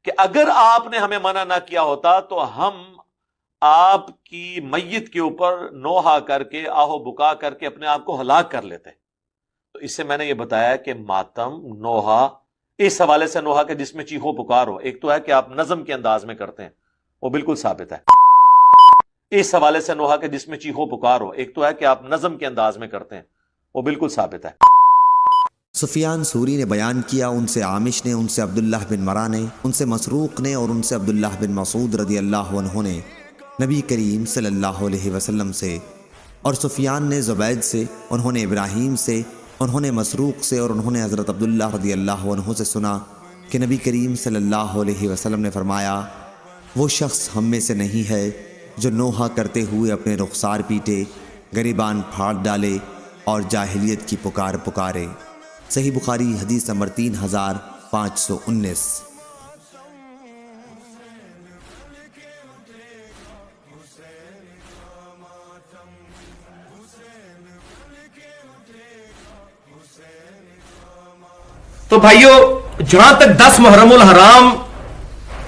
کہ اگر آپ نے ہمیں منع نہ کیا ہوتا تو ہم آپ کی میت کے اوپر نوحہ کر کے آہو بکا کر کے اپنے آپ کو ہلاک کر لیتے. تو اس سے میں نے یہ بتایا کہ ماتم نوحہ اس حوالے سے نوحہ کے جس میں چیخو پکار ہو، ایک تو ہے کہ آپ نظم کے انداز میں کرتے ہیں، وہ بالکل ثابت ہے. اس حوالے سے نوحہ کے جس میں چیخو پکار ہو، ایک تو ہے کہ آپ نظم کے انداز میں کرتے ہیں، وہ بالکل ثابت ہے. سفیان ثوری نے بیان کیا، ان سے عامش نے، ان سے عبداللہ بن مرہ نے، ان سے مسروق نے اور ان سے عبداللہ بن مسعود رضی اللہ عنہ نے نبی کریم صلی اللہ علیہ وسلم سے، اور سفیان نے زبید سے، انہوں نے ابراہیم سے، انہوں نے مسروق سے اور انہوں نے حضرت عبداللہ رضی اللہ عنہ سے سنا کہ نبی کریم صلی اللہ علیہ وسلم نے فرمایا، وہ شخص ہم میں سے نہیں ہے جو نوحہ کرتے ہوئے اپنے رخسار پیٹے، گریبان پھاڑ ڈالے اور جاہلیت کی پکار پکارے. صحیح بخاری حدیث نمبر 3519. تو بھائیو، جہاں تک 10 محرم الحرام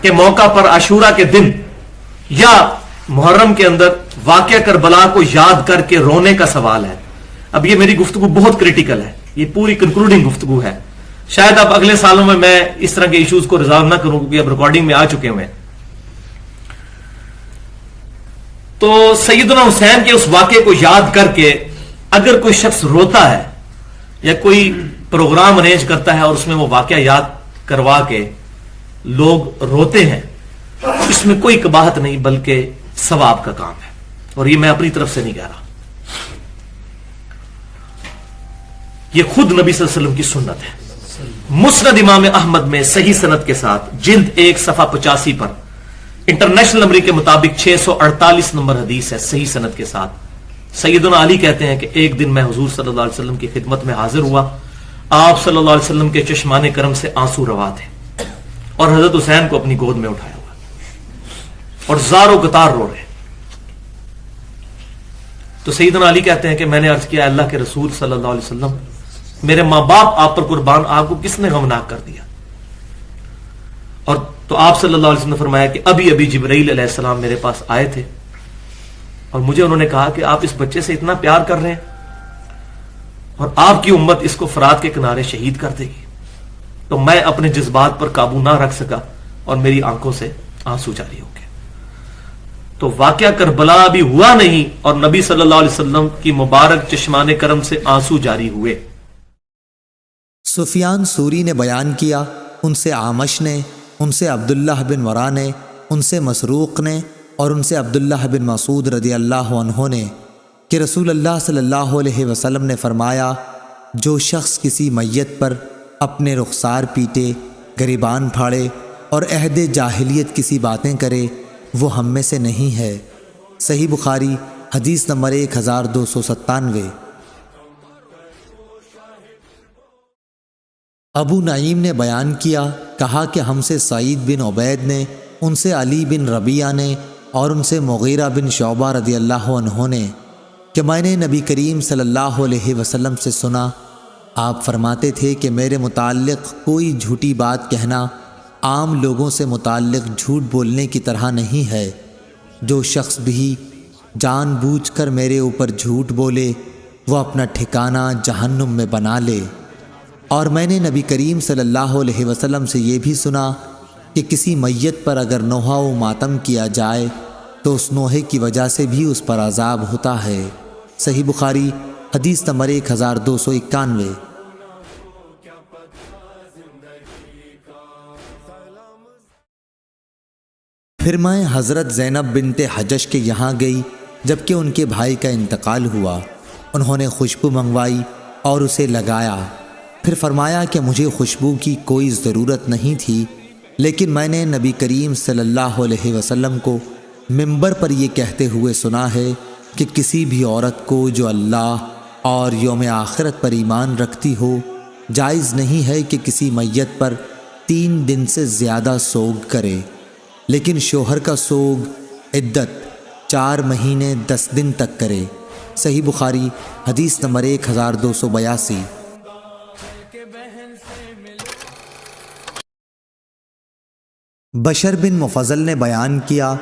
کے موقع پر عاشورہ کے دن یا محرم کے اندر واقعہ کربلا کو یاد کر کے رونے کا سوال ہے، اب یہ میری گفتگو بہت کریٹیکل ہے، یہ پوری کنکلوڈنگ گفتگو ہے. شاید اب اگلے سالوں میں اس طرح کے ایشوز کو ریزالو نہ کروں کیونکہ اب ریکارڈنگ میں آ چکے ہوئے ہیں. تو سیدنا حسین کے اس واقعے کو یاد کر کے اگر کوئی شخص روتا ہے یا کوئی پروگرام ارینج کرتا ہے اور اس میں وہ واقعہ یاد کروا کے لوگ روتے ہیں، اس میں کوئی قباحت نہیں بلکہ ثواب کا کام ہے، اور یہ میں اپنی طرف سے نہیں کہہ رہا، یہ خود نبی صلی اللہ علیہ وسلم کی سنت ہے. مسند امام احمد میں صحیح سند کے ساتھ جلد 1 صفحہ 85 پر انٹرنیشنل نمبر کے مطابق 648 نمبر حدیث ہے، صحیح سند کے ساتھ. سیدنا علی کہتے ہیں کہ ایک دن میں حضور صلی اللہ علیہ وسلم کی خدمت میں حاضر ہوا، آپ صلی اللہ علیہ وسلم کے چشمان کرم سے آنسو روا تھے اور حضرت حسین کو اپنی گود میں اٹھایا ہوا اور زار و گتار رو رہے. تو سیدنا علی کہتے ہیں کہ میں نے عرض کیا، اللہ کے رسول صلی اللہ علیہ وسلم، میرے ماں باپ آپ پر قربان، آپ کو کس نے غمناک کر دیا؟ اور تو آپ صلی اللہ علیہ وسلم نے فرمایا کہ ابھی جبرائیل علیہ السلام میرے پاس آئے تھے اور مجھے انہوں نے کہا کہ آپ اس بچے سے اتنا پیار کر رہے ہیں اور آپ کی امت اس کو فرات کے کنارے شہید کر دے گی. تو میں اپنے جذبات پر قابو نہ رکھ سکا اور میری آنکھوں سے آنسو جاری ہو گئے. تو واقعہ کربلا ابھی ہوا نہیں اور نبی صلی اللہ علیہ وسلم کی مبارک چشمان کرم سے آنسو جاری ہوئے. سفیان ثوری نے بیان کیا، ان سے عامش نے، ان سے عبداللہ بن مرہ نے، ان سے مسروق نے اور ان سے عبداللہ بن مسعود رضی اللہ عنہ نے کہ رسول اللہ صلی اللہ علیہ وسلم نے فرمایا، جو شخص کسی میت پر اپنے رخسار پیٹے، گریبان پھاڑے اور عہد جاہلیت کسی باتیں کرے، وہ ہم میں سے نہیں ہے. صحیح بخاری حدیث نمبر 1297. ابو نعیم نے بیان کیا، کہا کہ ہم سے سعید بن عبید نے، ان سے علی بن ربیعہ نے اور ان سے مغیرہ بن شعبہ رضی اللہ عنہ نے کہ میں نے نبی کریم صلی اللہ علیہ وسلم سے سنا، آپ فرماتے تھے کہ میرے متعلق کوئی جھوٹی بات کہنا عام لوگوں سے متعلق جھوٹ بولنے کی طرح نہیں ہے. جو شخص بھی جان بوجھ کر میرے اوپر جھوٹ بولے وہ اپنا ٹھکانہ جہنم میں بنا لے. اور میں نے نبی کریم صلی اللہ علیہ وسلم سے یہ بھی سنا کہ کسی میت پر اگر نوحہ و ماتم کیا جائے تو اس نوحے کی وجہ سے بھی اس پر عذاب ہوتا ہے. صحیح بخاری حدیث نمبر 1291. پھر میں حضرت زینب بنت حجش کے یہاں گئی جبکہ ان کے بھائی کا انتقال ہوا. انہوں نے خوشبو منگوائی اور اسے لگایا، پھر فرمایا کہ مجھے خوشبو کی کوئی ضرورت نہیں تھی، لیکن میں نے نبی کریم صلی اللہ علیہ وسلم کو منبر پر یہ کہتے ہوئے سنا ہے کہ کسی بھی عورت کو جو اللہ اور یوم آخرت پر ایمان رکھتی ہو، جائز نہیں ہے کہ کسی میت پر 3 دن سے زیادہ سوگ کرے، لیکن شوہر کا سوگ عدت 4 مہینے 10 دن تک کرے. صحیح بخاری حدیث نمبر 1282. بشر بن مفضل نے بیان کیا،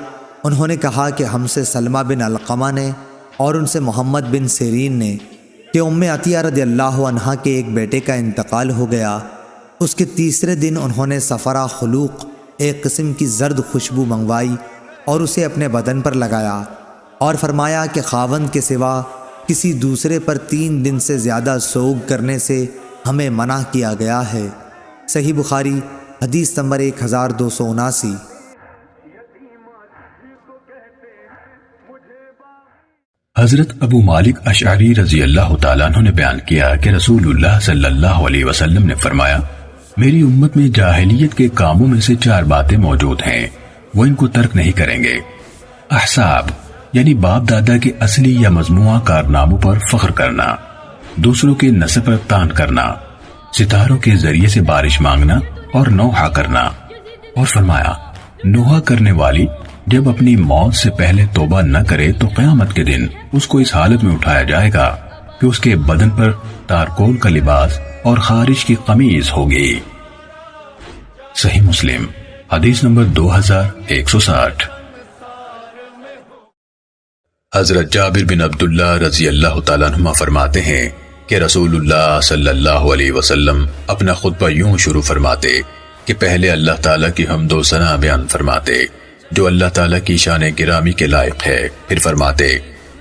انہوں نے کہا کہ ہم سے سلمہ بن علقمہ نے اور ان سے محمد بن سیرین نے کہ ام عطیہ رضی اللہ عنہا کے ایک بیٹے کا انتقال ہو گیا۔ اس کے تیسرے دن انہوں نے صفرا خلوق، ایک قسم کی زرد خوشبو منگوائی اور اسے اپنے بدن پر لگایا اور فرمایا کہ خاوند کے سوا کسی دوسرے پر 3 دن سے زیادہ سوگ کرنے سے ہمیں منع کیا گیا ہے۔ صحیح بخاری حدیث نمبر 1279۔ حضرت ابو مالک اشعری رضی اللہ تعالیٰ عنہ نے بیان کیا کہ رسول اللہ صلی اللہ علیہ وسلم نے فرمایا، میری امت میں جاہلیت کے کاموں میں سے 4 باتیں موجود ہیں، وہ ان کو ترک نہیں کریں گے۔ احساب یعنی باپ دادا کے اصلی یا مجموعہ کارناموں پر فخر کرنا، دوسروں کے نسب پر تان کرنا، ستاروں کے ذریعے سے بارش مانگنا اور نوحہ کرنا۔ اور فرمایا، نوحہ کرنے والی جب اپنی موت سے پہلے توبہ نہ کرے تو قیامت کے دن اس کو اس حالت میں اٹھایا جائے گا کہ اس کے بدن پر تارکول کا لباس اور خارش کی قمیض ہوگی۔ صحیح مسلم حدیث نمبر 2160۔ حضرت جابر بن عبداللہ رضی اللہ تعالیٰ عنہ فرماتے ہیں کہ رسول اللہ صلی اللہ علیہ وسلم اپنا خطبہ یوں شروع فرماتے کہ پہلے اللہ تعالیٰ کی حمد و ثنا بیان فرماتے جو اللہ تعالیٰ کی شان گرامی کے لائق ہے، پھر فرماتے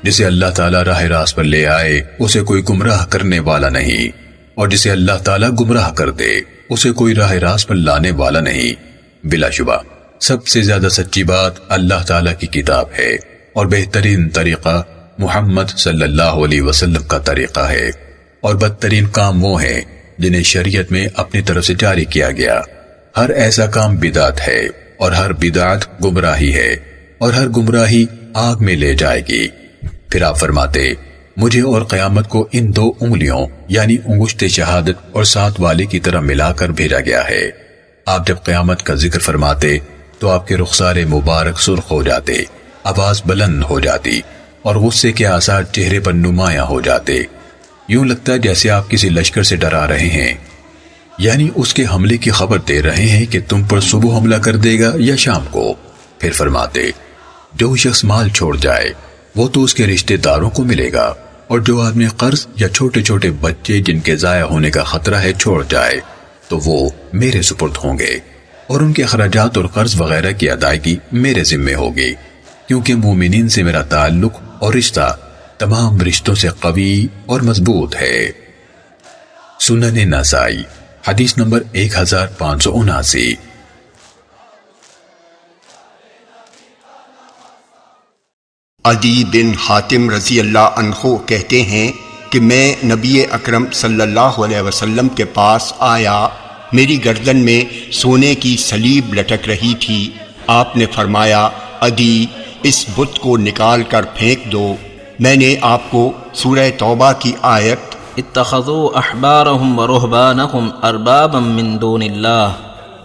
جسے اللہ تعالیٰ راہ راست پر لے آئے اسے کوئی گمراہ کرنے والا نہیں، اور جسے اللہ تعالیٰ گمراہ کر دے اسے کوئی راہ راست پر لانے والا نہیں۔ بلا شبہ سب سے زیادہ سچی بات اللہ تعالیٰ کی کتاب ہے اور بہترین طریقہ محمد صلی اللہ علیہ وسلم کا طریقہ ہے، اور بدترین کام وہ ہیں جنہیں شریعت میں اپنی طرف سے جاری کیا گیا۔ ہر ایسا کام بدعت ہے اور ہر بدعت گمراہی ہے اور ہر گمراہی آگ میں لے جائے گی۔ پھر آپ فرماتے مجھے اور قیامت کو ان 2 انگلیوں یعنی انگشت شہادت اور 7 والے کی طرح ملا کر بھیجا گیا ہے۔ آپ جب قیامت کا ذکر فرماتے تو آپ کے رخسار مبارک سرخ ہو جاتے، آواز بلند ہو جاتی اور غصے کے آثار چہرے پر نمایاں ہو جاتے، یوں لگتا ہے جیسے آپ کسی لشکر سے ڈرا رہے ہیں، یعنی اس کے حملے کی خبر دے رہے ہیں کہ تم پر صبح حملہ کر دے گا یا شام کو۔ پھر فرماتے جو شخص مال چھوڑ جائے وہ تو اس کے رشتہ داروں کو ملے گا، اور جو آدمی قرض یا چھوٹے چھوٹے بچے جن کے ضائع ہونے کا خطرہ ہے چھوڑ جائے تو وہ میرے سپرد ہوں گے، اور ان کے اخراجات اور قرض وغیرہ کی ادائیگی میرے ذمے ہوگی، کیونکہ مومنین سے میرا تعلق اور رشتہ تمام رشتوں سے قوی اور مضبوط ہے۔ سنن نسائی حدیث نمبر 1579۔ عدی بن حاتم رضی اللہ عنہ کہتے ہیں کہ میں نبی اکرم صلی اللہ علیہ وسلم کے پاس آیا، میری گردن میں سونے کی سلیب لٹک رہی تھی۔ آپ نے فرمایا عدی اس بت کو نکال کر پھینک دو۔ میں نے آپ کو سورہ توبہ کی آیت اتخذوا احبارهم ورهبانهم اربابا من دون اللہ،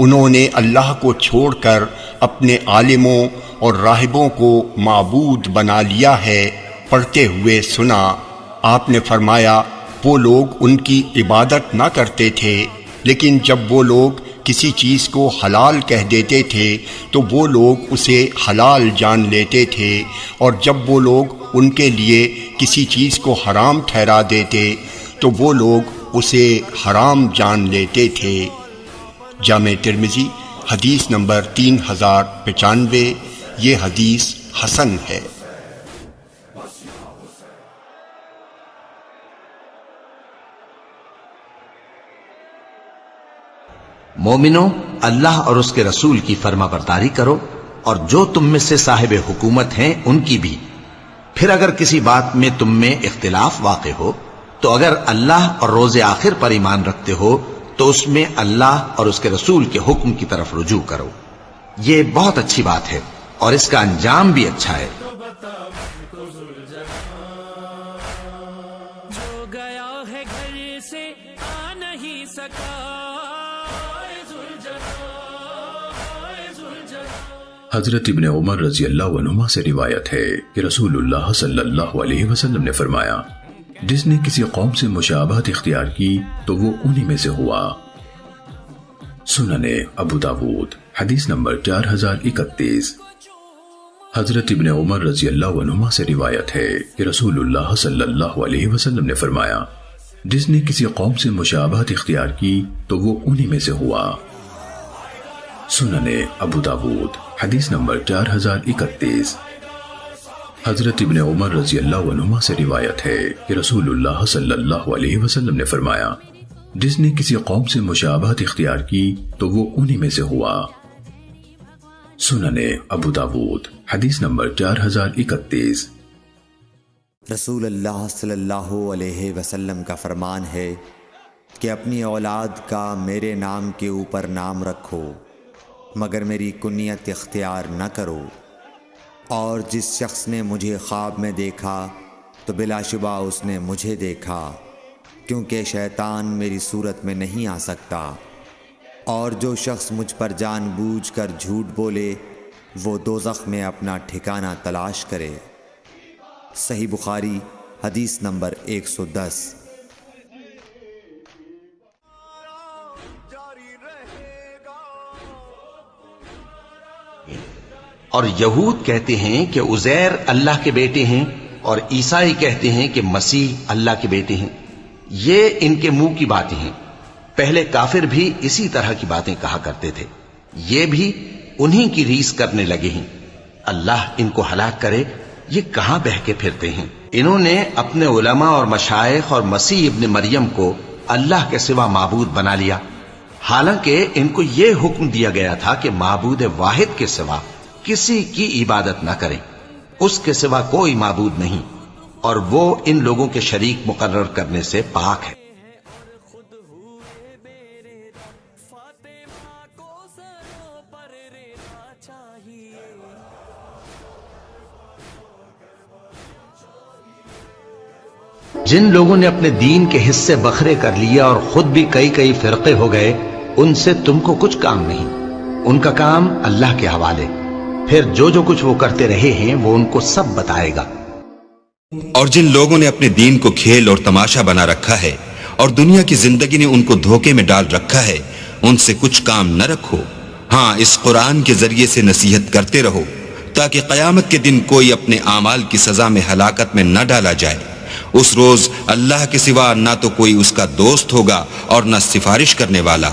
انہوں نے اللہ کو چھوڑ کر اپنے عالموں اور راہبوں کو معبود بنا لیا ہے، پڑھتے ہوئے سنا۔ آپ نے فرمایا وہ لوگ ان کی عبادت نہ کرتے تھے، لیکن جب وہ لوگ کسی چیز کو حلال کہہ دیتے تھے تو وہ لوگ اسے حلال جان لیتے تھے، اور جب وہ لوگ ان کے لیے کسی چیز کو حرام ٹھہرا دیتے تو وہ لوگ اسے حرام جان لیتے تھے۔ جامع ترمذی حدیث نمبر 3095۔ یہ حدیث حسن ہے۔ مومنو، اللہ اور اس کے رسول کی فرما برداری کرو، اور جو تم میں سے صاحب حکومت ہیں ان کی بھی۔ پھر اگر کسی بات میں تم میں اختلاف واقع ہو تو اگر اللہ اور روز آخر پر ایمان رکھتے ہو تو اس میں اللہ اور اس کے رسول کے حکم کی طرف رجوع کرو۔ یہ بہت اچھی بات ہے اور اس کا انجام بھی اچھا ہے۔ جو گیا ہے گھر سے آ نہیں سکا، حضرت ابن عمر رضی اللہ عنہما سے روایت ہے کہ رسول اللہ صلی اللہ علیہ وسلم نے فرمایا جس نے کسی قوم سے مشابہت اختیار کی تو وہ انہی میں سے ہوا۔ سنن ابو داود حدیث نمبر 4031۔ حضرت ابن عمر رضی اللہ عنہما سے روایت ہے کہ رسول اللہ صلی اللہ علیہ وسلم نے فرمایا، جس نے کسی قوم سے مشابہت اختیار کی تو وہ انہی میں سے ہوا۔ سنن ابو داود حدیث نمبر 4031۔ حضرت ابن عمر رضی اللہ عنہما سے روایت ہے کہ رسول اللہ صلی اللہ علیہ وسلم نے فرمایا، جس نے کسی قوم سے مشابہت اختیار کی تو وہ انہی میں سے ہوا۔ سنن ابو داود حدیث نمبر 4031۔ رسول اللہ صلی اللہ علیہ وسلم کا فرمان ہے کہ اپنی اولاد کا میرے نام کے اوپر نام رکھو مگر میری کنیت اختیار نہ کرو، اور جس شخص نے مجھے خواب میں دیکھا تو بلا شبہ اس نے مجھے دیکھا، کیونکہ شیطان میری صورت میں نہیں آ سکتا، اور جو شخص مجھ پر جان بوجھ کر جھوٹ بولے وہ دوزخ میں اپنا ٹھکانہ تلاش کرے۔ صحیح بخاری حدیث نمبر 110۔ اور یہود کہتے ہیں کہ عزیر اللہ کے بیٹے ہیں، اور عیسائی کہتے ہیں کہ مسیح اللہ کے بیٹے ہیں۔ یہ ان کے منہ کی باتیں ہیں۔ پہلے کافر بھی اسی طرح کی باتیں کہا کرتے تھے، یہ بھی انہی کی ریس کرنے لگے ہیں۔ اللہ ان کو ہلاک کرے، یہ کہاں بہہ کے پھرتے ہیں۔ انہوں نے اپنے علماء اور مشائخ اور مسیح ابن مریم کو اللہ کے سوا معبود بنا لیا، حالانکہ ان کو یہ حکم دیا گیا تھا کہ معبود واحد کے سوا کسی کی عبادت نہ کریں، اس کے سوا کوئی معبود نہیں، اور وہ ان لوگوں کے شریک مقرر کرنے سے پاک ہے۔ جن لوگوں نے اپنے دین کے حصے بکھرے کر لیے اور خود بھی کئی کئی فرقے ہو گئے، ان سے تم کو کچھ کام نہیں، ان کا کام اللہ کے حوالے، پھر جو کچھ وہ کرتے رہے ہیں وہ ان کو سب بتائے گا۔ اور جن لوگوں نے اپنے دین کو کھیل اور تماشا بنا رکھا ہے اور دنیا کی زندگی نے ان کو دھوکے میں ڈال رکھا ہے، ان سے کچھ کام نہ رکھو، ہاں اس قرآن کے ذریعے سے نصیحت کرتے رہو تاکہ قیامت کے دن کوئی اپنے اعمال کی سزا میں ہلاکت میں نہ ڈالا جائے۔ اس روز اللہ کے سوا نہ تو کوئی اس کا دوست ہوگا اور نہ سفارش کرنے والا،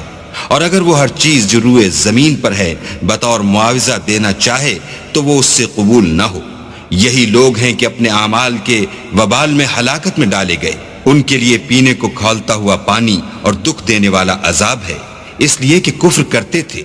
اور اگر وہ ہر چیز جو روئے زمین پر ہے بطور معاوضہ دینا چاہے تو وہ اس سے قبول نہ ہو۔ یہی لوگ ہیں کہ اپنے اعمال کے وبال میں ہلاکت میں ڈالے گئے، ان کے لیے پینے کو کھولتا ہوا پانی اور دکھ دینے والا عذاب ہے، اس لیے کہ کفر کرتے تھے۔